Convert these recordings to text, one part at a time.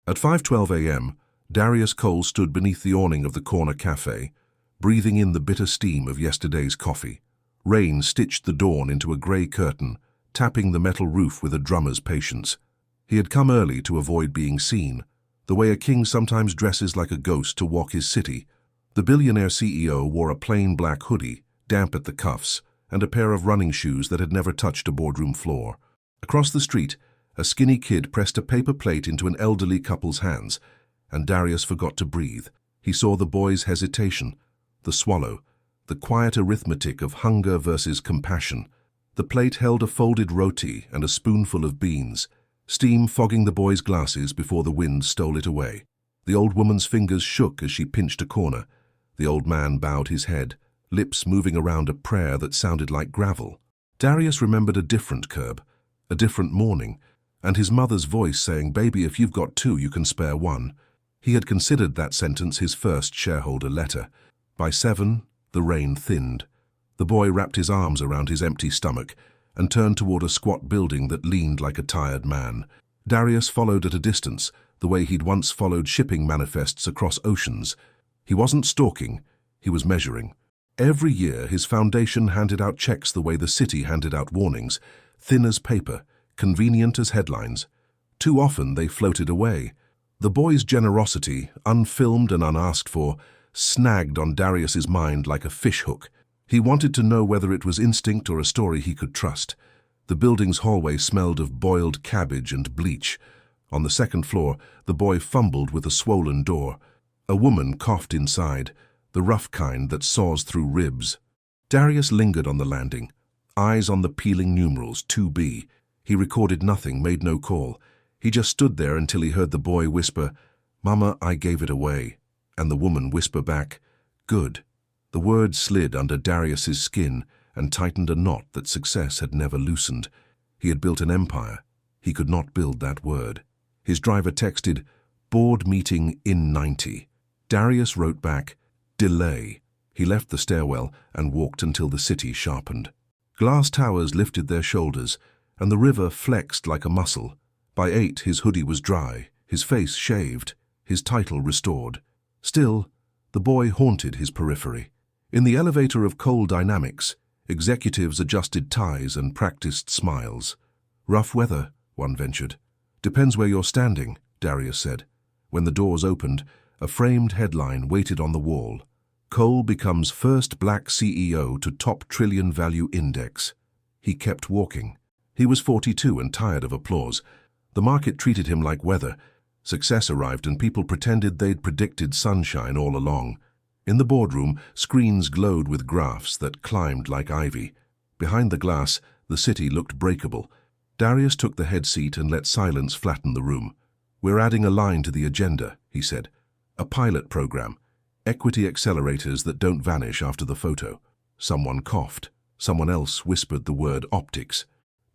At 5:12 a.m., Darius Cole stood beneath the awning of the corner cafe, breathing in the bitter steam of yesterday's coffee. Rain stitched the dawn into a grey curtain, tapping the metal roof with a drummer's patience. He had come early to avoid being seen, the way a king sometimes dresses like a ghost to walk his city. The billionaire CEO wore a plain black hoodie, damp at the cuffs, and a pair of running shoes that had never touched a boardroom floor. Across the street, a skinny kid pressed a paper plate into an elderly couple's hands, and Darius forgot to breathe. He saw the boy's hesitation, the swallow, the quiet arithmetic of hunger versus compassion. The plate held a folded roti and a spoonful of beans, steam fogging the boy's glasses before the wind stole it away. The old woman's fingers shook as she pinched a corner. The old man bowed his head, lips moving around a prayer that sounded like gravel. Darius remembered a different curb, a different morning, and his mother's voice saying, "Baby, if you've got two, you can spare one." He had considered that sentence his first shareholder letter. By 7, the rain thinned. The boy wrapped his arms around his empty stomach and turned toward a squat building that leaned like a tired man. Darius followed at a distance, the way he'd once followed shipping manifests across oceans. He wasn't stalking, he was measuring. Every year, his foundation handed out checks the way the city handed out warnings, thin as paper, convenient as headlines. Too often, they floated away. The boy's generosity, unfilmed and unasked for, snagged on Darius's mind like a fishhook. He wanted to know whether it was instinct or a story he could trust. The building's hallway smelled of boiled cabbage and bleach. On the second floor, the boy fumbled with a swollen door. A woman coughed inside, the rough kind that saws through ribs. Darius lingered on the landing, eyes on the peeling numerals, 2B. He recorded nothing, made no call. He just stood there until he heard the boy whisper, "Mama, I gave it away," and the woman whisper back, "Good." The word slid under Darius's skin and tightened a knot that success had never loosened. He had built an empire. He could not build that word. His driver texted, "Board meeting in 90. Darius wrote back, "Delay." He left the stairwell and walked until the city sharpened. Glass towers lifted their shoulders, and the river flexed like a muscle. By 8, his hoodie was dry, his face shaved, his title restored. Still, the boy haunted his periphery. In the elevator of Coal Dynamics, executives adjusted ties and practiced smiles. "Rough weather," one ventured. "Depends where you're standing," Darius said. When the doors opened, a framed headline waited on the wall. "Coal becomes first black CEO to top trillion value index." He kept walking. He was 42 and tired of applause. The market treated him like weather. Success arrived and people pretended they'd predicted sunshine all along. In the boardroom, screens glowed with graphs that climbed like ivy. Behind the glass, the city looked breakable. Darius took the head seat and let silence flatten the room. "We're adding a line to the agenda," he said. "A pilot program. Equity accelerators that don't vanish after the photo." Someone coughed. Someone else whispered the word optics.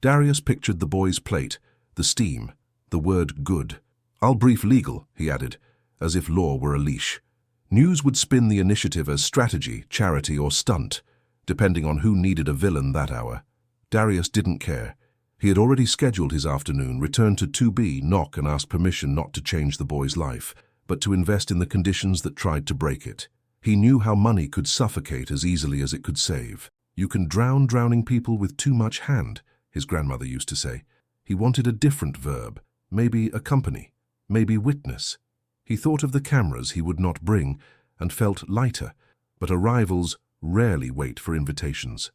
Darius pictured the boy's plate, the steam, the word good. "I'll brief legal," he added, as if law were a leash. News would spin the initiative as strategy, charity, or stunt, depending on who needed a villain that hour. Darius didn't care. He had already scheduled his afternoon, returned to 2B, knock and ask permission not to change the boy's life, but to invest in the conditions that tried to break it. He knew how money could suffocate as easily as it could save. "You can drown drowning people with too much hand," his grandmother used to say. He wanted a different verb, maybe accompany, maybe witness. He thought of the cameras he would not bring and felt lighter, but arrivals rarely wait for invitations.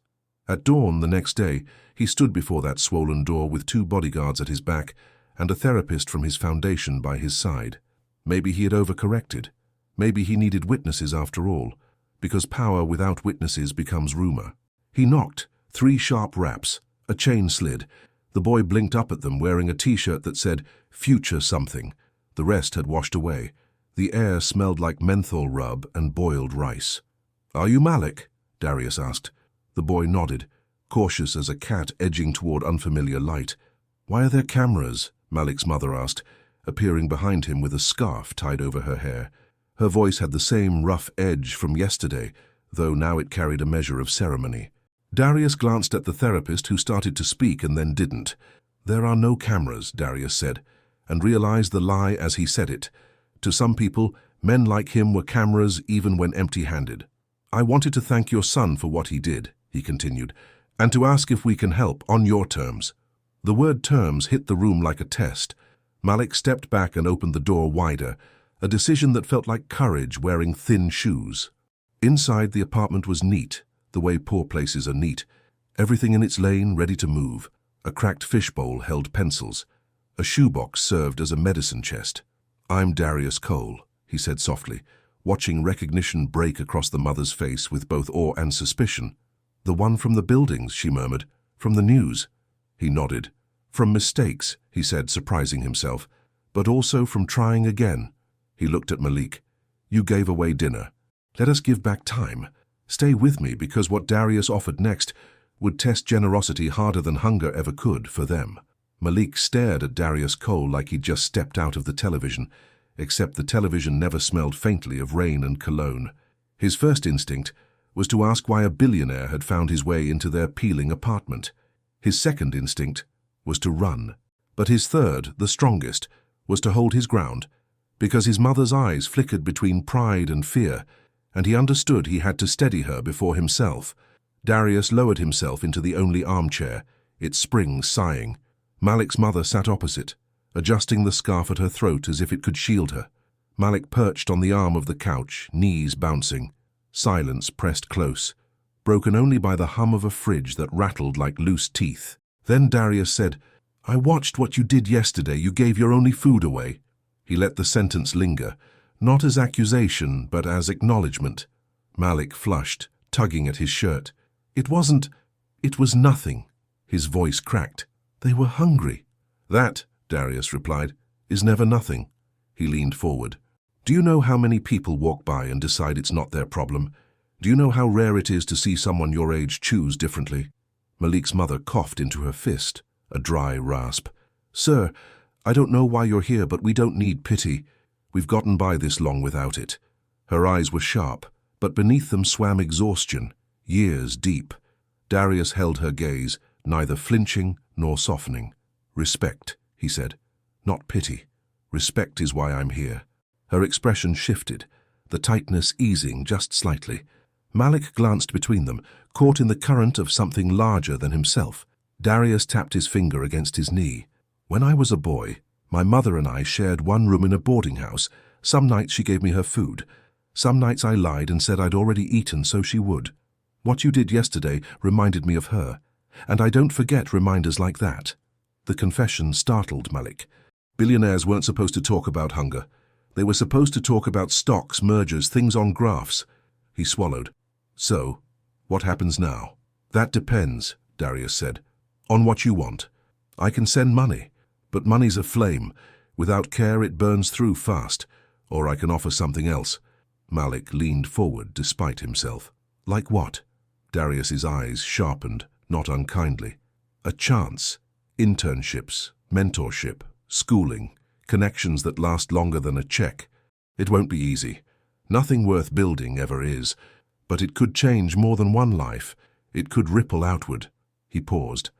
At dawn the next day, he stood before that swollen door with 2 bodyguards at his back and a therapist from his foundation by his side. Maybe he had overcorrected. Maybe he needed witnesses after all, because power without witnesses becomes rumor. He knocked, 3 sharp raps, a chain slid. The boy blinked up at them wearing a t-shirt that said, "Future something." The rest had washed away. The air smelled like menthol rub and boiled rice. "Are you Malik?" Darius asked. The boy nodded, cautious as a cat edging toward unfamiliar light. "Why are there cameras?" Malik's mother asked, appearing behind him with a scarf tied over her hair. Her voice had the same rough edge from yesterday, though now it carried a measure of ceremony. Darius glanced at the therapist, who started to speak and then didn't. "There are no cameras," Darius said, and realized the lie as he said it. To some people, men like him were cameras even when empty-handed. "I wanted to thank your son for what he did," he continued, "and to ask if we can help on your terms." The word terms hit the room like a test. Malik stepped back and opened the door wider, a decision that felt like courage wearing thin shoes. Inside, the apartment was neat, the way poor places are neat. Everything in its lane ready to move. A cracked fishbowl held pencils. A shoebox served as a medicine chest. "I'm Darius Cole," he said softly, watching recognition break across the mother's face with both awe and suspicion. "The one from the buildings," she murmured. "From the news." He nodded. "From mistakes," he said, surprising himself, "but also from trying again." He looked at Malik. "You gave away dinner. Let us give back time. Stay with me, because what Darius offered next would test generosity harder than hunger ever could for them." Malik stared at Darius Cole like he'd just stepped out of the television, except the television never smelled faintly of rain and cologne. His first instinct was to ask why a billionaire had found his way into their peeling apartment. His second instinct was to run. But his third, the strongest, was to hold his ground, because his mother's eyes flickered between pride and fear, and he understood he had to steady her before himself. Darius lowered himself into the only armchair, its springs sighing. Malik's mother sat opposite, adjusting the scarf at her throat as if it could shield her. Malik perched on the arm of the couch, knees bouncing. Silence pressed close, broken only by the hum of a fridge that rattled like loose teeth. Then Darius said, "I watched what you did yesterday. You gave your only food away." He let the sentence linger, not as accusation, but as acknowledgement. Malik flushed, tugging at his shirt. "It was nothing." His voice cracked. "They were hungry." "That," Darius replied, "is never nothing." He leaned forward. "Do you know how many people walk by and decide it's not their problem? Do you know how rare it is to see someone your age choose differently?" Malik's mother coughed into her fist, a dry rasp. "Sir, I don't know why you're here, but we don't need pity. We've gotten by this long without it." Her eyes were sharp, but beneath them swam exhaustion, years deep. Darius held her gaze, neither flinching nor softening. "Respect," he said. "Not pity. Respect is why I'm here." Her expression shifted, the tightness easing just slightly. Malik glanced between them, caught in the current of something larger than himself. Darius tapped his finger against his knee. "When I was a boy, my mother and I shared one room in a boarding house. Some nights she gave me her food. Some nights I lied and said I'd already eaten so she would. What you did yesterday reminded me of her, and I don't forget reminders like that." The confession startled Malik. Billionaires weren't supposed to talk about hunger. They were supposed to talk about stocks, mergers, things on graphs. He swallowed. "So, what happens now?" "That depends," Darius said, "on what you want. I can send money, but money's a flame. Without care, it burns through fast. Or I can offer something else." Malik leaned forward despite himself. "Like what?" Darius's eyes sharpened, not unkindly. "A chance. Internships, mentorship, schooling, connections that last longer than a check. It won't be easy. Nothing worth building ever is. But it could change more than one life. It could ripple outward." He paused.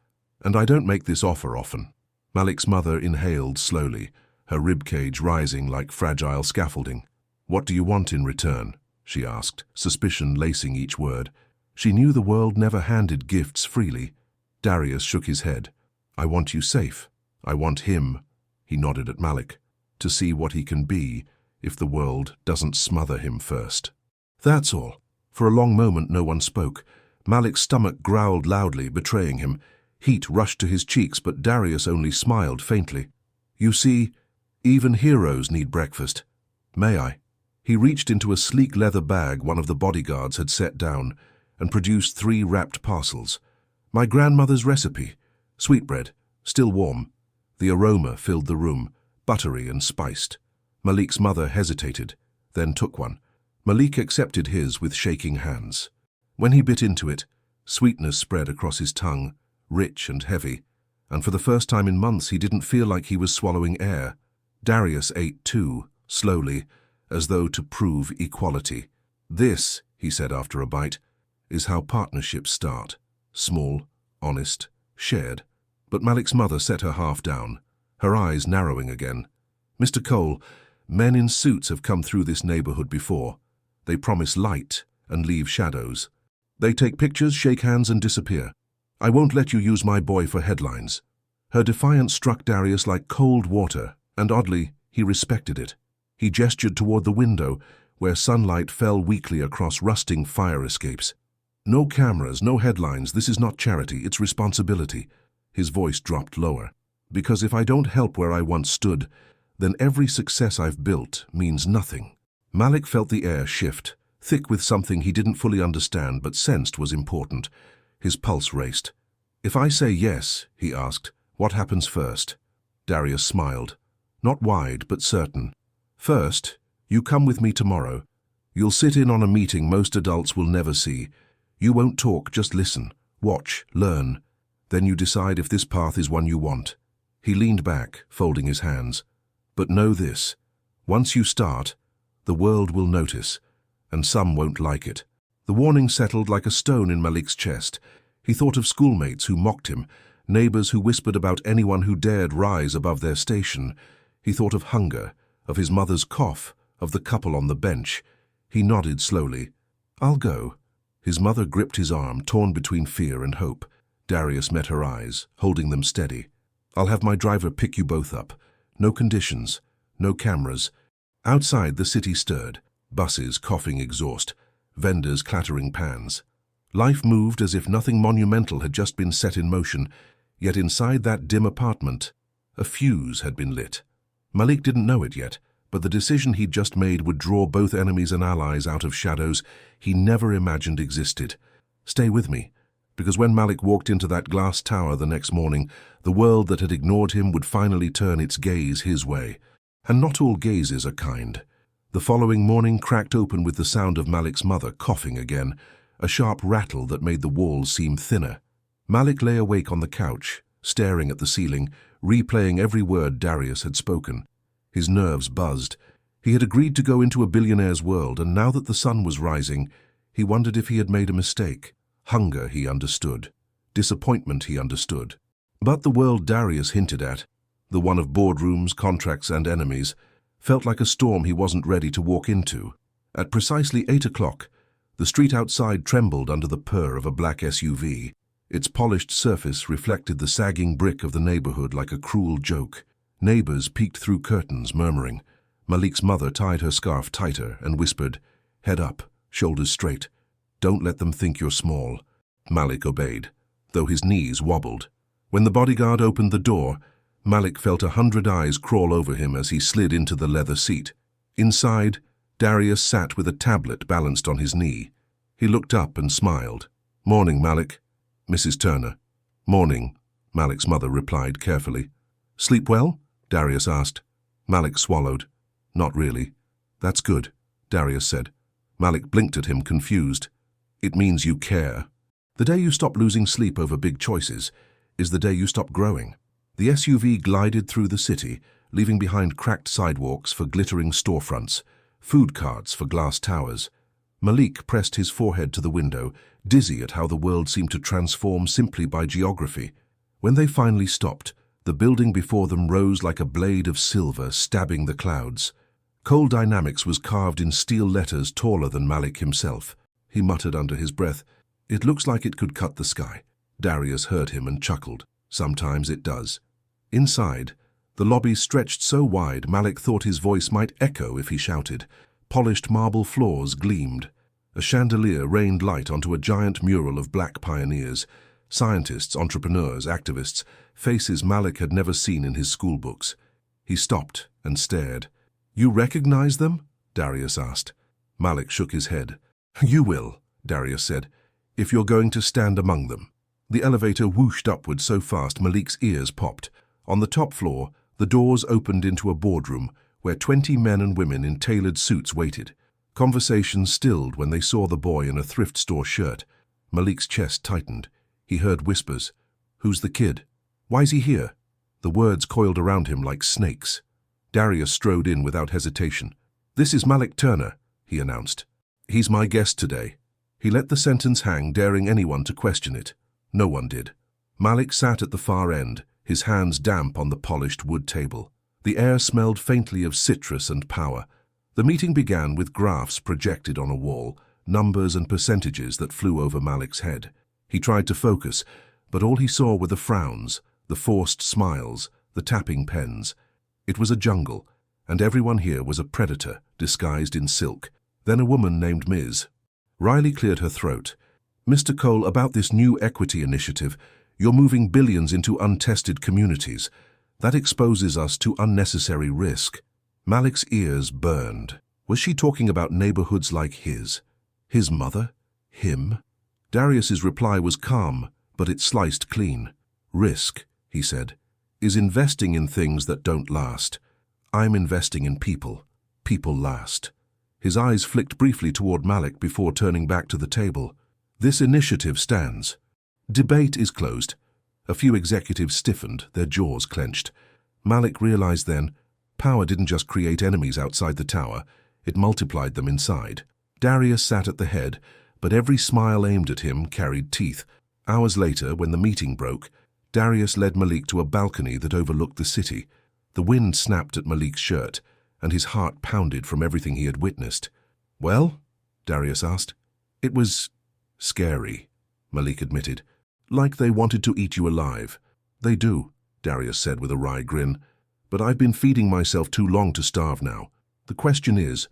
"And I don't make this offer often." Malik's mother inhaled slowly, her ribcage rising like fragile scaffolding. "What do you want in return?" she asked, suspicion lacing each word. She knew the world never handed gifts freely. Darius shook his head. "I want you safe. I want him," he nodded at Malik, "to see what he can be if the world doesn't smother him first." "That's all." For a long moment no one spoke. Malik's stomach growled loudly, betraying him. Heat rushed to his cheeks, but Darius only smiled faintly. "You see, even heroes need breakfast. May I?" He reached into a sleek leather bag one of the bodyguards had set down and produced 3 wrapped parcels. "My grandmother's recipe. Sweetbread, still warm." The aroma filled the room, buttery and spiced. Malik's mother hesitated, then took one. Malik accepted his with shaking hands. When he bit into it, sweetness spread across his tongue, rich and heavy, and for the first time in months he didn't feel like he was swallowing air. Darius ate too, slowly, as though to prove equality. "This," he said after a bite, "is how partnerships start. Small, honest, shared." But Malik's mother set her half down. her eyes narrowing again. "Mr. Cole, men in suits have come through this neighborhood before. They promise light and leave shadows. They take pictures, shake hands, and disappear. I won't let you use my boy for headlines." Her defiance struck Darius like cold water, and oddly, he respected it. He gestured toward the window, where sunlight fell weakly across rusting fire escapes. "No cameras, no headlines. This is not charity, it's responsibility." His voice dropped lower. "Because if I don't help where I once stood, then every success I've built means nothing." Malik felt the air shift, thick with something he didn't fully understand but sensed was important. His pulse raced. "If I say yes," he asked, "what happens first?" Darius smiled. Not wide, but certain. "First, you come with me tomorrow. You'll sit in on a meeting most adults will never see. You won't talk, just listen, watch, learn. Then you decide if this path is one you want." He leaned back, folding his hands. "But know this, once you start, the world will notice, and some won't like it." The warning settled like a stone in Malik's chest. He thought of schoolmates who mocked him, neighbors who whispered about anyone who dared rise above their station. He thought of hunger, of his mother's cough, of the couple on the bench. He nodded slowly. "I'll go." His mother gripped his arm, torn between fear and hope. Darius met her eyes, holding them steady. "I'll have my driver pick you both up. No conditions, no cameras." Outside, the city stirred. Buses coughing exhaust, vendors clattering pans. Life moved as if nothing monumental had just been set in motion, yet inside that dim apartment, a fuse had been lit. Malik didn't know it yet, but the decision he'd just made would draw both enemies and allies out of shadows he never imagined existed. "Stay with me," because when Malik walked into that glass tower the next morning, the world that had ignored him would finally turn its gaze his way. And not all gazes are kind. The following morning cracked open with the sound of Malik's mother coughing again, a sharp rattle that made the walls seem thinner. Malik lay awake on the couch, staring at the ceiling, replaying every word Darius had spoken. His nerves buzzed. He had agreed to go into a billionaire's world, and now that the sun was rising, he wondered if he had made a mistake. Hunger, he understood. Disappointment, he understood. But the world Darius hinted at, the one of boardrooms, contracts, and enemies, felt like a storm he wasn't ready to walk into. At precisely 8 o'clock, the street outside trembled under the purr of a black SUV. Its polished surface reflected the sagging brick of the neighborhood like a cruel joke. Neighbors peeked through curtains, murmuring. Malik's mother tied her scarf tighter and whispered, "Head up, shoulders straight. Don't let them think you're small." Malik obeyed, though his knees wobbled. When the bodyguard opened the door, Malik felt 100 eyes crawl over him as he slid into the leather seat. Inside, Darius sat with a tablet balanced on his knee. He looked up and smiled. "Morning, Malik." "Mrs. Turner." "Morning," Malik's mother replied carefully. "Sleep well?" Darius asked. Malik swallowed. "Not really." "That's good," Darius said. Malik blinked at him, confused. "It means you care. The day you stop losing sleep over big choices is the day you stop growing." The SUV glided through the city, leaving behind cracked sidewalks for glittering storefronts, food carts for glass towers. Malik pressed his forehead to the window, dizzy at how the world seemed to transform simply by geography. When they finally stopped, the building before them rose like a blade of silver stabbing the clouds. Coal Dynamics was carved in steel letters taller than Malik himself. He muttered under his breath, "It looks like it could cut the sky." Darius heard him and chuckled. "Sometimes it does." Inside, the lobby stretched so wide Malik thought his voice might echo if he shouted. Polished marble floors gleamed. A chandelier rained light onto a giant mural of black pioneers, scientists, entrepreneurs, activists, faces Malik had never seen in his schoolbooks. He stopped and stared. "You recognize them?" Darius asked. Malik shook his head. "You will," Darius said, "if you're going to stand among them." The elevator whooshed upward so fast Malik's ears popped. On the top floor, the doors opened into a boardroom where 20 men and women in tailored suits waited. Conversations stilled when they saw the boy in a thrift store shirt. Malik's chest tightened. He heard whispers. "Who's the kid? Why's he here?" The words coiled around him like snakes. Darius strode in without hesitation. "This is Malik Turner," he announced. "He's my guest today." He let the sentence hang, daring anyone to question it. No one did. Malik sat at the far end, his hands damp on the polished wood table. The air smelled faintly of citrus and power. The meeting began with graphs projected on a wall, numbers and percentages that flew over Malik's head. He tried to focus, but all he saw were the frowns, the forced smiles, the tapping pens. It was a jungle, and everyone here was a predator, disguised in silk. Then a woman named Ms. Riley cleared her throat. "Mr. Cole, about this new equity initiative, you're moving billions into untested communities. That exposes us to unnecessary risk." Malik's ears burned. Was she talking about neighborhoods like his? His mother? Him? Darius's reply was calm, but it sliced clean. "Risk," he said, "is investing in things that don't last. I'm investing in people. People last." His eyes flicked briefly toward Malik before turning back to the table. "This initiative stands. Debate is closed." A few executives stiffened, their jaws clenched. Malik realized then, power didn't just create enemies outside the tower, it multiplied them inside. Darius sat at the head, but every smile aimed at him carried teeth. Hours later, when the meeting broke, Darius led Malik to a balcony that overlooked the city. The wind snapped at Malik's shirt, and his heart pounded from everything he had witnessed. "Well?" Darius asked. "It was scary," Malik admitted. "Like they wanted to eat you alive." "They do," Darius said with a wry grin. "But I've been feeding myself too long to starve now. The question is,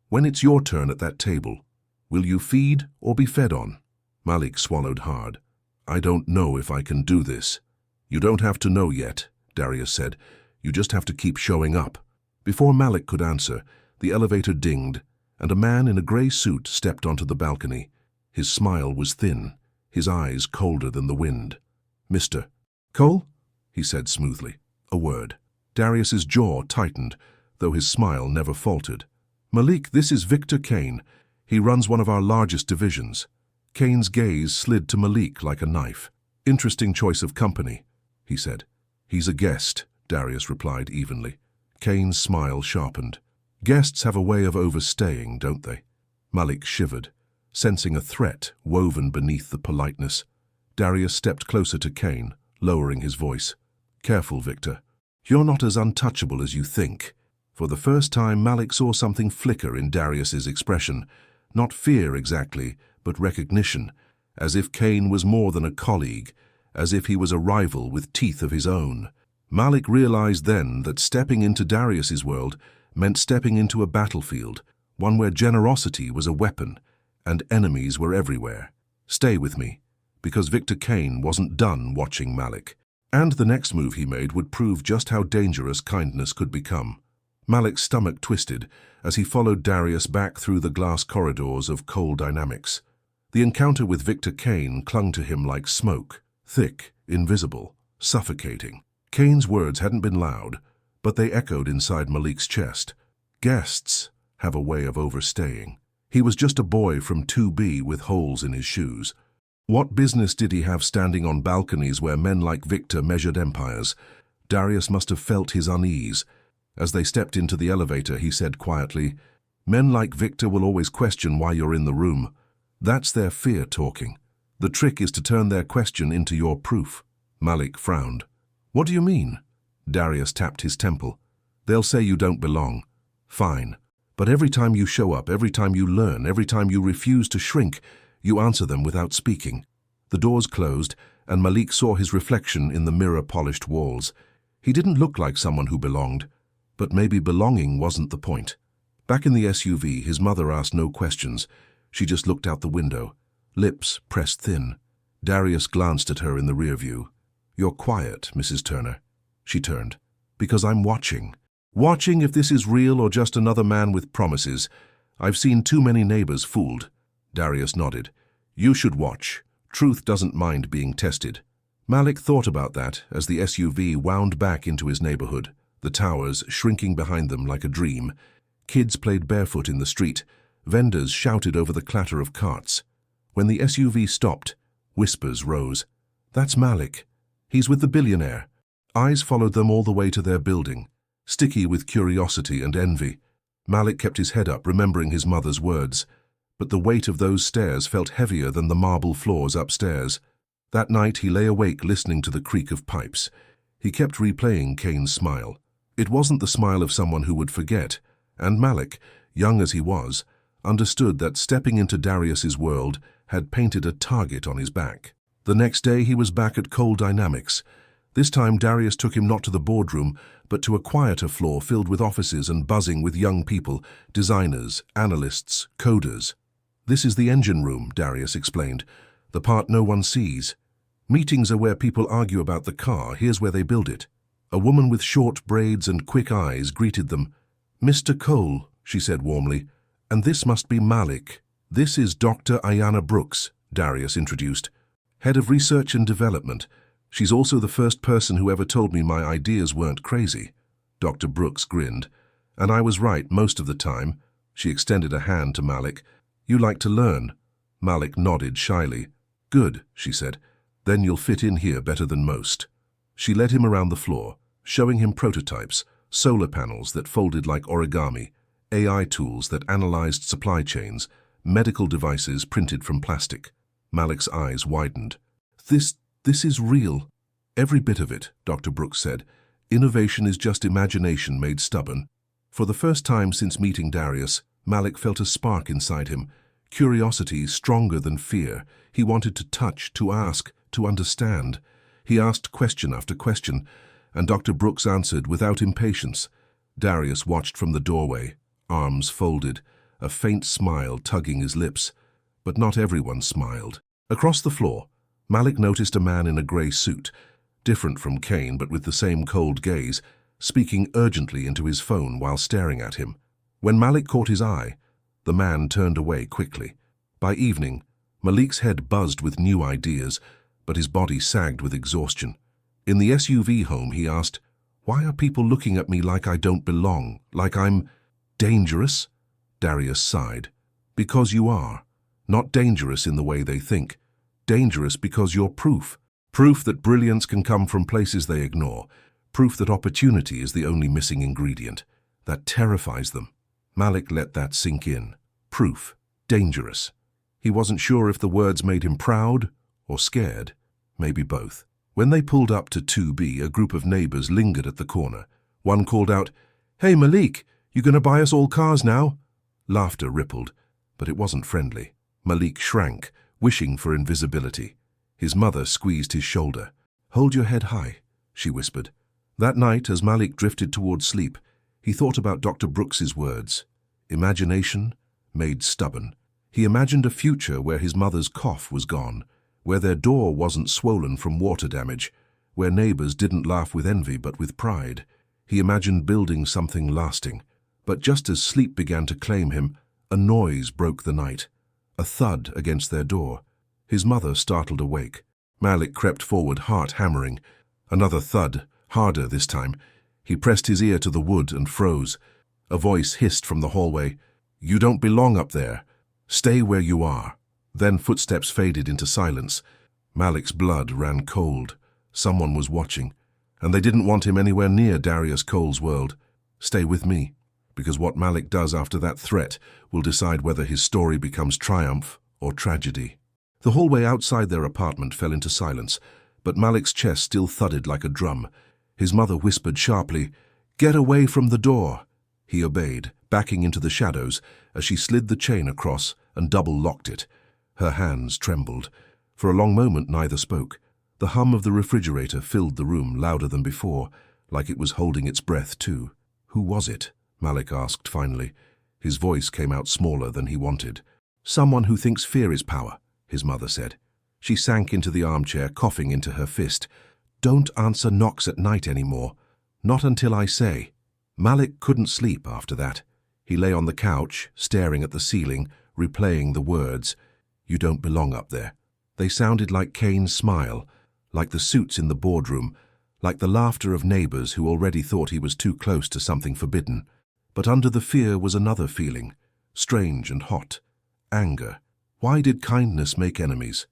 when it's your turn at that table, will you feed or be fed on?" Malik swallowed hard. "I don't know if I can do this." "You don't have to know yet," Darius said. "You just have to keep showing up." Before Malik could answer, the elevator dinged, and a man in a gray suit stepped onto the balcony. His smile was thin, his eyes colder than the wind. "Mr. Cole?" he said smoothly. A word. Darius's jaw tightened, though his smile never faltered. "Malik, this is Victor Kane. He runs one of our largest divisions." Kane's gaze slid to Malik like a knife. "Interesting choice of company," he said. "He's a guest," Darius replied evenly. Kane's smile sharpened. "Guests have a way of overstaying, don't they?" Malik shivered, sensing a threat woven beneath the politeness. Darius stepped closer to Kane, lowering his voice. "Careful, Victor. You're not as untouchable as you think." For the first time, Malik saw something flicker in Darius's expression. Not fear exactly, but recognition, as if Kane was more than a colleague, as if he was a rival with teeth of his own. Malik realized then that stepping into Darius's world meant stepping into a battlefield, one where generosity was a weapon, and enemies were everywhere. "Stay with me," because Victor Kane wasn't done watching Malik. And the next move he made would prove just how dangerous kindness could become. Malik's stomach twisted as he followed Darius back through the glass corridors of Cole Dynamics. The encounter with Victor Kane clung to him like smoke, thick, invisible, suffocating. Kane's words hadn't been loud, but they echoed inside Malik's chest. Guests have a way of overstaying. He was just a boy from 2B with holes in his shoes. What business did he have standing on balconies where men like Victor measured empires? Darius must have felt his unease. As they stepped into the elevator, he said quietly, "Men like Victor will always question why you're in the room. That's their fear talking. The trick is to turn their question into your proof." Malik frowned. "What do you mean?" Darius tapped his temple. "They'll say you don't belong. Fine. But every time you show up, every time you learn, every time you refuse to shrink, you answer them without speaking." The doors closed, and Malik saw his reflection in the mirror-polished walls. He didn't look like someone who belonged, but maybe belonging wasn't the point. Back in the SUV, his mother asked no questions. She just looked out the window, lips pressed thin. Darius glanced at her in the rear view. "You're quiet, Mrs. Turner." She turned. "Because I'm watching. Watching if this is real or just another man with promises. I've seen too many neighbors fooled." Darius nodded. "You should watch. Truth doesn't mind being tested." Malik thought about that as the SUV wound back into his neighborhood, the towers shrinking behind them like a dream. Kids played barefoot in the street. Vendors shouted over the clatter of carts. When the SUV stopped, whispers rose. "That's Malik. He's with the Billionaire." Eyes followed them all the way to their building, sticky with curiosity and envy. Malik kept his head up, remembering his mother's words. But the weight of those stairs felt heavier than the marble floors upstairs. That night he lay awake listening to the creak of pipes. He kept replaying Kane's smile. It wasn't the smile of someone who would forget, and Malik, young as he was, understood that stepping into Darius's world had painted a target on his back. The next day he was back at Cole Dynamics. This time Darius took him not to the boardroom, but to a quieter floor filled with offices and buzzing with young people, designers, analysts, coders. "This is the engine room," Darius explained, "the part no one sees. Meetings are where people argue about the car. Here's where they build it." A woman with short braids and quick eyes greeted them. "Mr. Cole," she said warmly, "and this must be Malik." "This is Dr. Ayanna Brooks," Darius introduced, "Head of Research and Development. She's also the first person who ever told me my ideas weren't crazy." Dr. Brooks grinned. "And I was right most of the time." She extended a hand to Malik. "You like to learn." Malik nodded shyly. "Good," she said. "Then you'll fit in here better than most." She led him around the floor, showing him prototypes, solar panels that folded like origami, AI tools that analyzed supply chains, medical devices printed from plastic. Malik's eyes widened. This is real." "Every bit of it," Dr. Brooks said. "Innovation is just imagination made stubborn." For the first time since meeting Darius, Malik felt a spark inside him, curiosity stronger than fear. He wanted to touch, to ask, to understand. He asked question after question, and Dr. Brooks answered without impatience. Darius watched from the doorway, arms folded, a faint smile tugging his lips. But not everyone smiled. Across the floor, Malik noticed a man in a grey suit, different from Kane but with the same cold gaze, speaking urgently into his phone while staring at him. When Malik caught his eye, the man turned away quickly. By evening, Malik's head buzzed with new ideas, but his body sagged with exhaustion. In the SUV home, he asked, "Why are people looking at me like I don't belong, like I'm dangerous?" Darius sighed. "Because you are. Not dangerous in the way they think. Dangerous because you're proof. Proof that brilliance can come from places they ignore. Proof that opportunity is the only missing ingredient. That terrifies them." Malik let that sink in. Proof. Dangerous. He wasn't sure if the words made him proud or scared. Maybe both. When they pulled up to 2B, a group of neighbors lingered at the corner. One called out, "Hey Malik, you gonna buy us all cars now?" Laughter rippled, but it wasn't friendly. Malik shrank, wishing for invisibility. His mother squeezed his shoulder. "Hold your head high," she whispered. That night, as Malik drifted toward sleep, he thought about Dr. Brooks's words. Imagination made stubborn. He imagined a future where his mother's cough was gone, where their door wasn't swollen from water damage, where neighbors didn't laugh with envy but with pride. He imagined building something lasting. But just as sleep began to claim him, a noise broke the night. A thud against their door. His mother startled awake. Malik crept forward, heart hammering. Another thud, harder this time. He pressed his ear to the wood and froze. A voice hissed from the hallway, "You don't belong up there. Stay where you are." Then footsteps faded into silence. Malik's blood ran cold. Someone was watching, and they didn't want him anywhere near Darius Cole's world. "Stay with me," because what Malik does after that threat will decide whether his story becomes triumph or tragedy. The hallway outside their apartment fell into silence, but Malik's chest still thudded like a drum. His mother whispered sharply, "Get away from the door." He obeyed, backing into the shadows as she slid the chain across and double-locked it. Her hands trembled. For a long moment neither spoke. The hum of the refrigerator filled the room louder than before, like it was holding its breath too. "Who was it?" Malik asked finally. His voice came out smaller than he wanted. "Someone who thinks fear is power," his mother said. She sank into the armchair, coughing into her fist. "Don't answer knocks at night anymore. Not until I say." Malik couldn't sleep after that. He lay on the couch, staring at the ceiling, replaying the words. "You don't belong up there." They sounded like Kane's smile, like the suits in the boardroom, like the laughter of neighbors who already thought he was too close to something forbidden. But under the fear was another feeling, strange and hot. Anger. Why did kindness make enemies?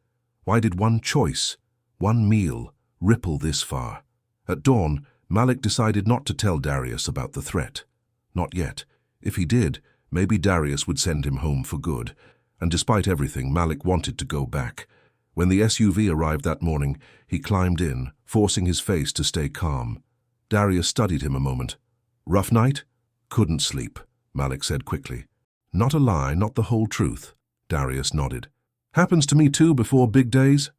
Why did one choice, one meal, ripple this far? At dawn, Malik decided not to tell Darius about the threat. Not yet. If he did, maybe Darius would send him home for good. And despite everything, Malik wanted to go back. When the SUV arrived that morning, he climbed in, forcing his face to stay calm. Darius studied him a moment. "Rough night?" "Couldn't sleep," Malik said quickly. "Not a lie, not the whole truth." Darius nodded. "Happens to me too before big days."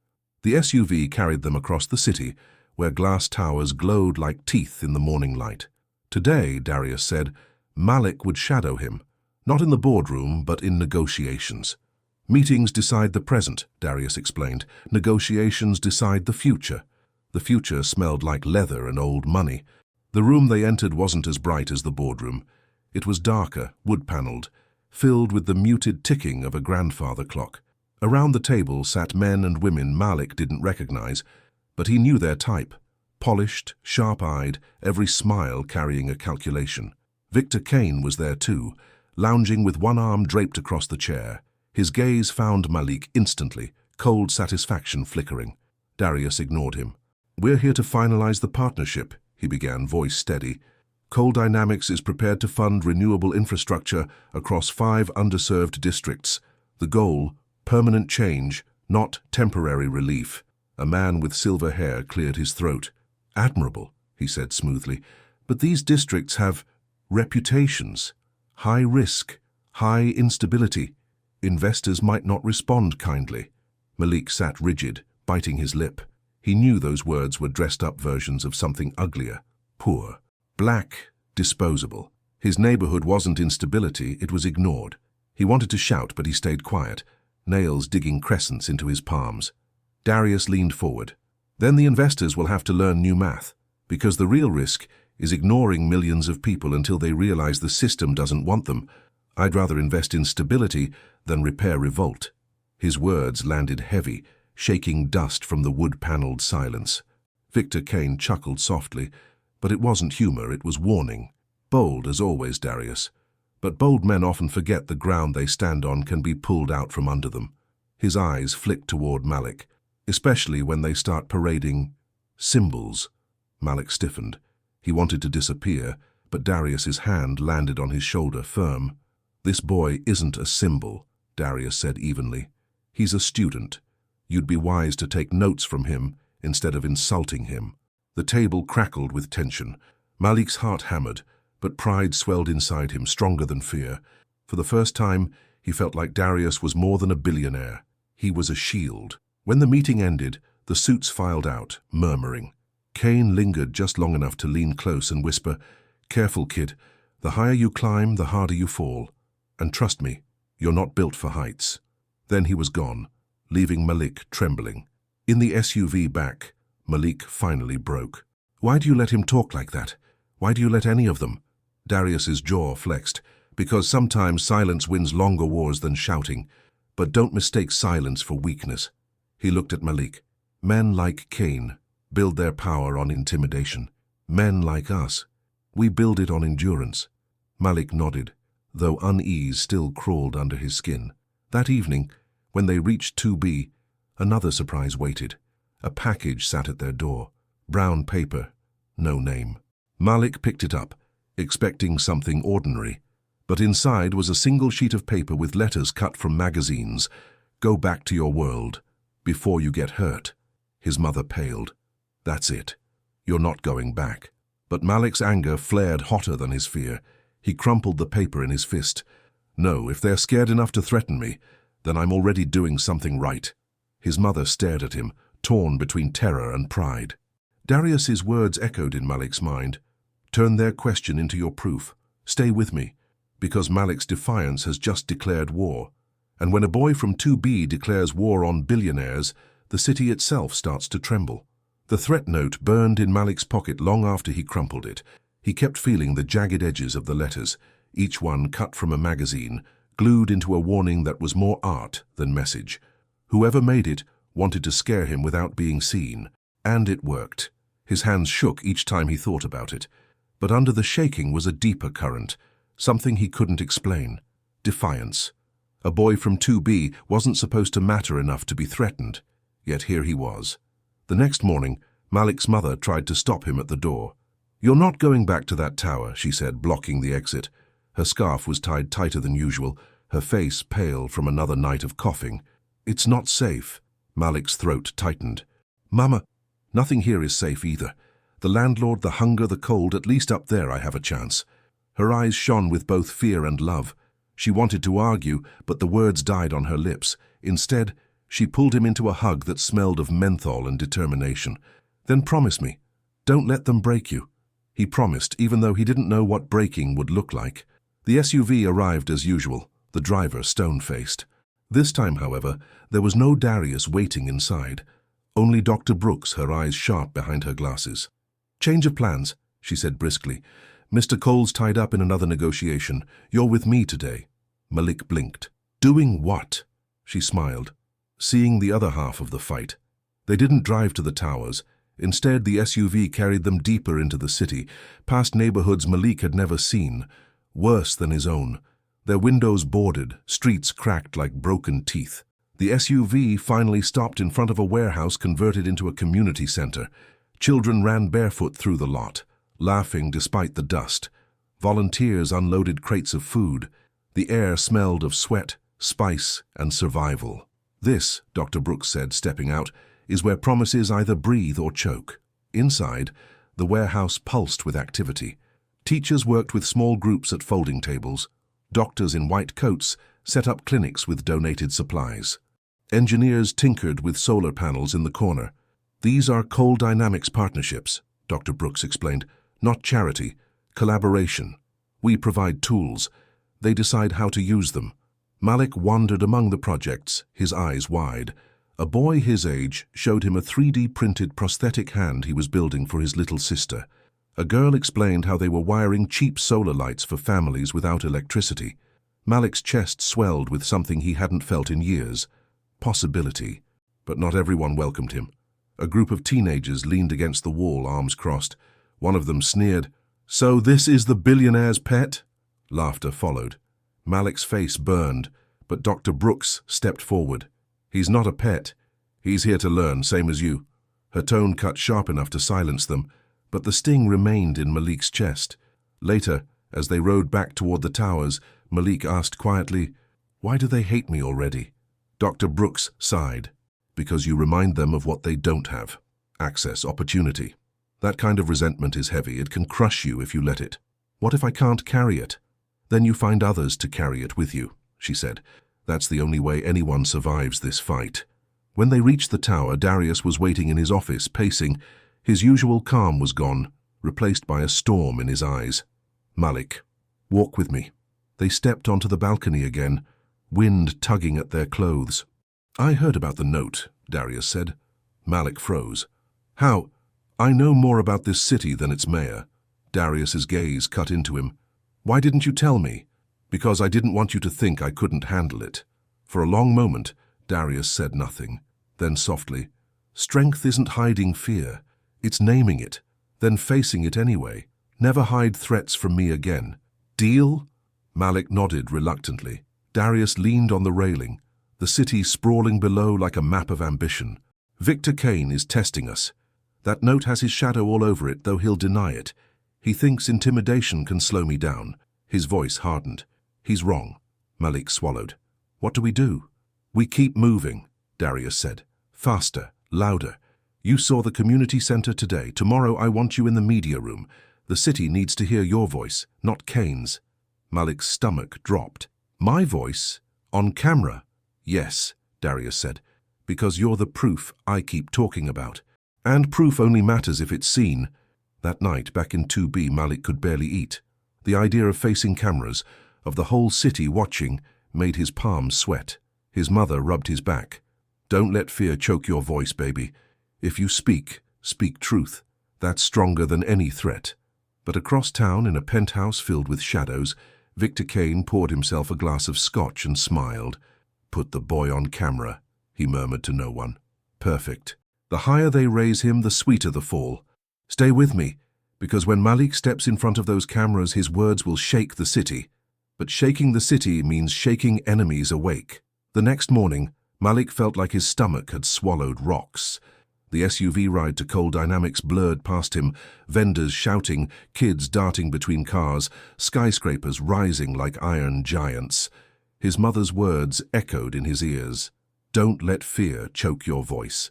The SUV carried them across the city, where glass towers glowed like teeth in the morning light. Today, Darius said, Malik would shadow him, not in the boardroom, but in negotiations. "Meetings decide the present," Darius explained. "Negotiations decide the future." The future smelled like leather and old money. The room they entered wasn't as bright as the boardroom. It was darker, wood-paneled, filled with the muted ticking of a grandfather clock. Around the table sat men and women Malik didn't recognize, but he knew their type. Polished, sharp-eyed, every smile carrying a calculation. Victor Kane was there too, lounging with one arm draped across the chair. His gaze found Malik instantly, cold satisfaction flickering. Darius ignored him. "We're here to finalize the partnership," he began, voice steady. "Coal Dynamics is prepared to fund renewable infrastructure across 5 underserved districts. The goal, permanent change, not temporary relief." A man with silver hair cleared his throat. "Admirable," he said smoothly, "but these districts have reputations. High risk, high instability. Investors might not respond kindly." Malik sat rigid, biting his lip. He knew those words were dressed-up versions of something uglier. Poor. Black. Disposable. His neighborhood wasn't instability, it was ignored. He wanted to shout, but he stayed quiet, nails digging crescents into his palms. Darius leaned forward. "Then the investors will have to learn new math, because the real risk is ignoring millions of people until they realize the system doesn't want them. I'd rather invest in stability than repair revolt." His words landed heavy, shaking dust from the wood-paneled silence. Victor Kane chuckled softly, but it wasn't humor, it was warning. "Bold as always, Darius. But bold men often forget the ground they stand on can be pulled out from under them." His eyes flicked toward Malik, especially when they start parading symbols. Malik stiffened. He wanted to disappear, but Darius's hand landed on his shoulder, firm. "This boy isn't a symbol," Darius said evenly. "He's a student. You'd be wise to take notes from him instead of insulting him." The table crackled with tension. Malik's heart hammered, but pride swelled inside him, stronger than fear. For the first time, he felt like Darius was more than a billionaire. He was a shield. When the meeting ended, the suits filed out, murmuring. Kane lingered just long enough to lean close and whisper, "Careful, kid. The higher you climb, the harder you fall. And trust me, you're not built for heights." Then he was gone, leaving Malik trembling. In the SUV back, Malik finally broke. "Why do you let him talk like that? Why do you let any of them?" Darius's jaw flexed. "Because sometimes silence wins longer wars than shouting. But don't mistake silence for weakness." He looked at Malik. "Men like Kane build their power on intimidation. Men like us, we build it on endurance." Malik nodded, though unease still crawled under his skin. That evening, when they reached 2B, another surprise waited. A package sat at their door. Brown paper, no name. Malik picked it up, expecting something ordinary. But inside was a single sheet of paper with letters cut from magazines. "Go back to your world, before you get hurt." His mother paled. "That's it. You're not going back." But Malik's anger flared hotter than his fear. He crumpled the paper in his fist. "No, if they're scared enough to threaten me, then I'm already doing something right." His mother stared at him, torn between terror and pride. Darius's words echoed in Malik's mind. "Turn their question into your proof. Stay with me." Because Malik's defiance has just declared war. And when a boy from 2B declares war on billionaires, the city itself starts to tremble. The threat note burned in Malik's pocket long after he crumpled it. He kept feeling the jagged edges of the letters, each one cut from a magazine, glued into a warning that was more art than message. Whoever made it wanted to scare him without being seen, and it worked. His hands shook each time he thought about it. But under the shaking was a deeper current, something he couldn't explain. Defiance. A boy from 2B wasn't supposed to matter enough to be threatened, yet here he was. The next morning, Malik's mother tried to stop him at the door. "You're not going back to that tower," she said, blocking the exit. Her scarf was tied tighter than usual, her face pale from another night of coughing. "It's not safe." Malik's throat tightened. "Mama," Nothing here is safe either. The landlord, the hunger, the cold, at least up there I have a chance." Her eyes shone with both fear and love. She wanted to argue, but the words died on her lips. Instead, she pulled him into a hug that smelled of menthol and determination. "Then promise me. Don't let them break you." He promised, even though he didn't know what breaking would look like. The SUV arrived as usual, the driver stone-faced. This time, however, there was no Darius waiting inside. Only Dr. Brooks, her eyes sharp behind her glasses. "Change of plans," she said briskly. "Mr. Cole's tied up in another negotiation. You're with me today." Malik blinked. "Doing what?" She smiled, seeing the other half of the fight. They didn't drive to the towers. Instead, the SUV carried them deeper into the city, past neighborhoods Malik had never seen, worse than his own. Their windows boarded, streets cracked like broken teeth. The SUV finally stopped in front of a warehouse converted into a community center. Children ran barefoot through the lot, laughing despite the dust. Volunteers unloaded crates of food. The air smelled of sweat, spice, and survival. "This," Dr. Brooks said, stepping out, "is where promises either breathe or choke." Inside, the warehouse pulsed with activity. Teachers worked with small groups at folding tables. Doctors in white coats set up clinics with donated supplies. Engineers tinkered with solar panels in the corner. "These are Cole Dynamics partnerships," Dr. Brooks explained. "Not charity, collaboration. We provide tools. They decide how to use them." Malik wandered among the projects, his eyes wide. A boy his age showed him a 3D printed prosthetic hand he was building for his little sister. A girl explained how they were wiring cheap solar lights for families without electricity. Malik's chest swelled with something he hadn't felt in years. Possibility. But not everyone welcomed him. A group of teenagers leaned against the wall, arms crossed. One of them sneered. "So this is the billionaire's pet?" Laughter followed. Malik's face burned, but Dr. Brooks stepped forward. "He's not a pet. He's here to learn, same as you." Her tone cut sharp enough to silence them, but the sting remained in Malik's chest. Later, as they rode back toward the towers, Malik asked quietly, "Why do they hate me already?" Dr. Brooks sighed. "Because you remind them of what they don't have. Access, opportunity. That kind of resentment is heavy. It can crush you if you let it." "What if I can't carry it?" "Then you find others to carry it with you," she said. "That's the only way anyone survives this fight." When they reached the tower, Darius was waiting in his office, pacing. His usual calm was gone, replaced by a storm in his eyes. "Malik, walk with me." They stepped onto the balcony again, wind tugging at their clothes. "I heard about the note," Darius said. Malik froze. "How? I know more about this city than its mayor." Darius's gaze cut into him. "Why didn't you tell me?" "Because I didn't want you to think I couldn't handle it." For a long moment, Darius said nothing. Then softly, "Strength isn't hiding fear. It's naming it, then facing it anyway. Never hide threats from me again. Deal?" Malik nodded reluctantly. Darius leaned on the railing, the city sprawling below like a map of ambition. "Victor Kane is testing us. That note has his shadow all over it, though he'll deny it. He thinks intimidation can slow me down." His voice hardened. "He's wrong." Malik swallowed. "What do we do?" "We keep moving," Darius said. "Faster, louder. You saw the community center today. Tomorrow I want you in the media room. The city needs to hear your voice, not Kane's." Malik's stomach dropped. "My voice? On camera?" "Yes," Darius said, "because you're the proof I keep talking about. And proof only matters if it's seen." That night, back in 2B, Malik could barely eat. The idea of facing cameras, of the whole city watching, made his palms sweat. His mother rubbed his back. "Don't let fear choke your voice, baby. If you speak, speak truth. That's stronger than any threat." But across town, in a penthouse filled with shadows, Victor Kane poured himself a glass of scotch and smiled. "Put the boy on camera," he murmured to no one. "Perfect. The higher they raise him, the sweeter the fall. Stay with me, because when Malik steps in front of those cameras, his words will shake the city. But shaking the city means shaking enemies awake." The next morning, Malik felt like his stomach had swallowed rocks. The SUV ride to Cole Dynamics blurred past him, vendors shouting, kids darting between cars, skyscrapers rising like iron giants. His mother's words echoed in his ears. "Don't let fear choke your voice."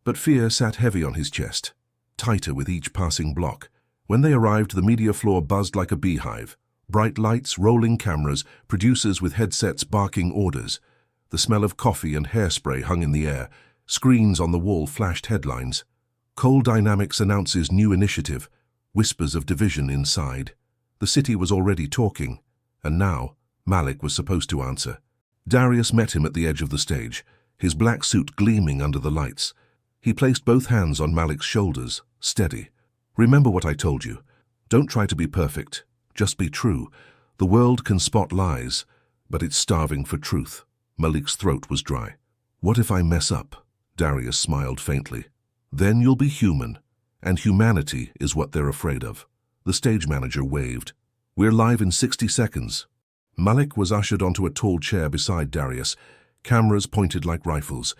But fear sat heavy on his chest, tighter with each passing block. When they arrived, the media floor buzzed like a beehive. Bright lights, rolling cameras, producers with headsets barking orders. The smell of coffee and hairspray hung in the air. Screens on the wall flashed headlines. Coal Dynamics announces new initiative. Whispers of division inside. The city was already talking, and now Malik was supposed to answer. Darius met him at the edge of the stage, his black suit gleaming under the lights. He placed both hands on Malik's shoulders, steady. "Remember what I told you. Don't try to be perfect. Just be true. The world can spot lies, but it's starving for truth." Malik's throat was dry. "What if I mess up?" Darius smiled faintly. "Then you'll be human, and humanity is what they're afraid of." The stage manager waved. "We're live in 60 seconds. Malik was ushered onto a tall chair beside Darius, cameras pointed like rifles.